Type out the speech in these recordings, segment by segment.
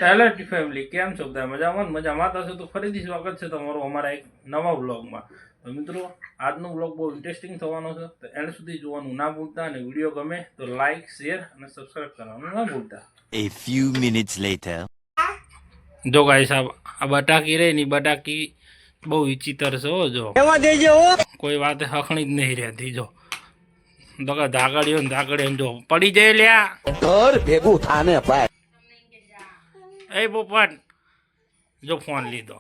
Talent family કેમ છો બધા મજામાં મજામાં થશે તો ફરીથી સ્વાગત છે તમારું અમારા એક નવા વ્લોગમાં. તો મિત્રો આજનો વ્લોગ બહુ ઇન્ટરેસ્ટિંગ થવાનો છે, તો એન્ડ સુધી જોવાનું ના ભૂલતા, અને વિડીયો ગમે તો લાઈક શેર અને સબસ્ક્રાઇબ કરવાનું ના ભૂલતા. A few minutes later. જો ગાઈસ આ બટાકી રહી ની બટાકી બહુ વિચિત્ર છે હો. જો કોઈ વાત હખણી જ નહીં રહેતી. જો તો કે ધાગડીઓ ને ધાગડીઓ જો પડી જાય લ્યા ઘર ભેગું થાને ભાઈ. એ પોપટ જો ફોન લીધો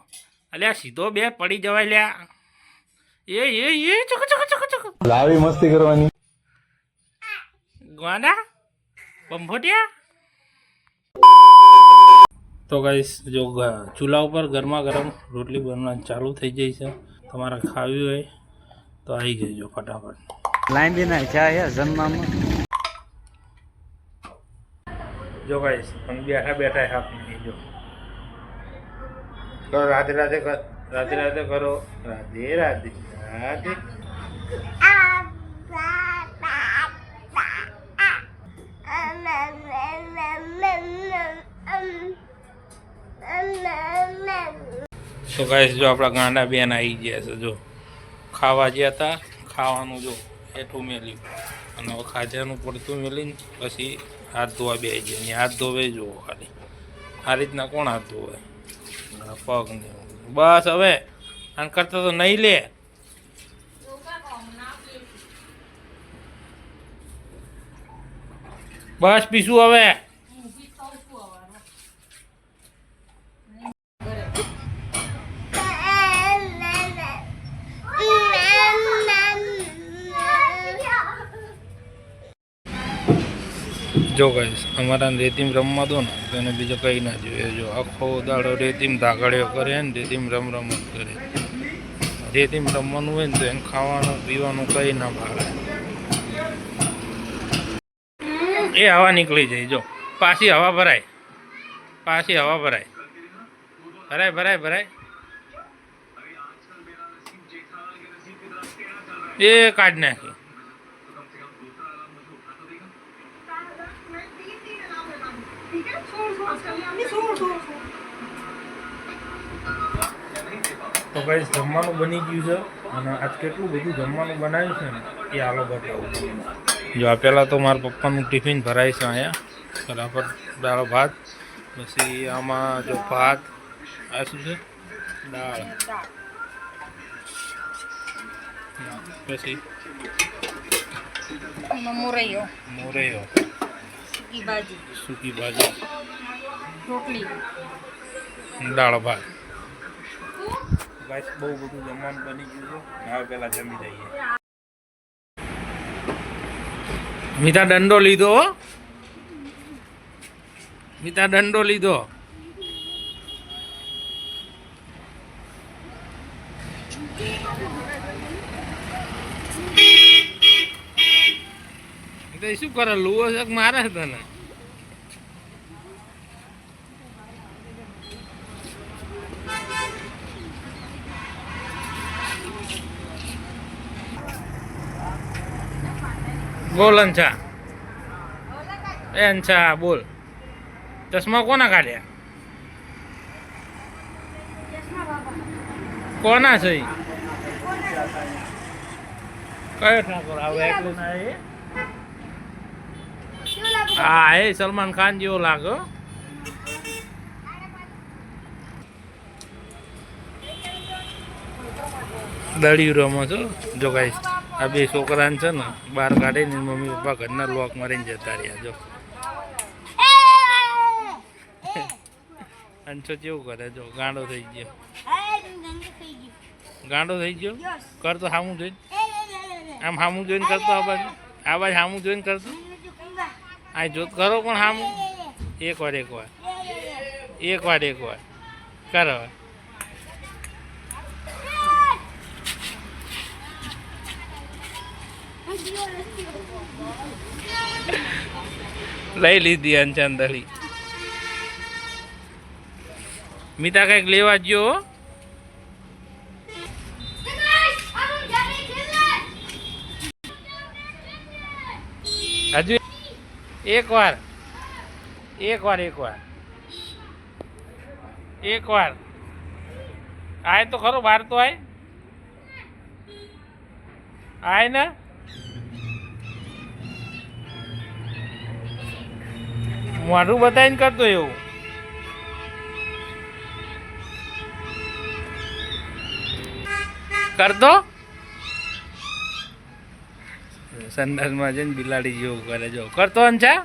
અલ્યા સીધો બે પડી જવાય લ્યા. એ ચક ચક ચક ચક લાવી મસ્તી કરવાની ગાંડા બંભોટિયા. તો ગાઈસ જો ચૂલા ઉપર ગરમા ગરમ રોટલી બનવાનું ચાલુ થઈ જાય છે. તમારે ખાવી હોય તો આવી જજો ફટાફટ. લાઈન બી ના છે જમવામાં. જો ગાઈસ તમે બેઠા બેઠા હાથ મૂકી જો કરો રાધે રાધે કર રાધે રાધે કરો રાધે રાધે રાધે. તો ગાઈસ જો આપણા ગાંડા બેન આવી ગયા છે. જો ખાવા ગયા હતા, ખાવાનું જો એઠું મેલ્યું અને હવે ખાજાનું પડતું મેલીને પછી હાથ ધોવા બે જાય. હાથ ધોવે જુઓ ખાલી આ રીતના કોણ હાથ ધોવે પગ ને બસ. હવે આને કરતા તો નહીં લે. બસ પીશું હવે. જો ગાઈસ અમારા રેતીમ રમવા દો ને તો એને બીજો કંઈ ના જોઈએ. જો આખો દાડો રેતીમ ધાગડ્યો કરે ને રેતીમ રમ જ કરે. રેતીમ રમવાનું હોય ને તો એને ખાવાનું પીવાનું કંઈ ના ભાવે. એ હવા નીકળી જાય. જો પાછી હવા ભરાય, પાછી હવા ભરાય ભરાય ભરાય ભરાય. એ કાઢ નાખી. તો ભાઈ જમવાનું બની ગયું છે, અને આજ કેટલું બધું જમવાનું બનાવ્યું છે ને એ આલો બતાવું. જો આ પહેલાં તો મારા પપ્પાનું ટિફિન ભરાય છે અહીંયા બરાબર. દાળ ભાત, પછી આમાં જો ભાત, આ શું છે દાળ, પછી મોરૈયો મોરૈયો, સૂકી ભાજી, રોટલી, દાળ ભાત. ગાઈસ બહુ બધું જમવાનું બની ગયું છે. હવે પહેલાં જમી જઈએ. મીઠા દંડો લીધો, મીઠા દંડો લીધો. શું કરે લુઓ છે મારે તને. બોલ અંછા, એ અંછા બોલ. ચશ્મા કોના કાઢ્યા? કોના છે? કયો ઠાકોર આવે એકલું ના? એ હા એ સલમાન ખાન જેવો લાગો. દળિયું રમો છો. જો ગાઈસ આ બે છોકરાને છે ને બહાર કાઢીને મમ્મી પપ્પા ઘરના લોક મારીને જતા રહ્યા. જો અંછો કેવું કરે. જો ગાંડો થઈ ગયો, ગાંડો થઈ ગયો. કરતો સામું જોઈને, આમ સામું જોઈને કરતો. આ બાજુ સામું જોઈને કરતો. આ જોત કરો પણ સામું. એક વાર એક વાર એક વાર એક વાર કરો. લઈ લીધી અંચંદળી. મીતા કઈક લેવા ગયો. હજુ એક વાર એક વાર આય તો ખરો, બહાર તો આય ને. મોઢું બતાવીને કરતો એવું. કરતો સંડાસમાં જઈને બિલાડી જેવું કરે જો. કરતો અંછા.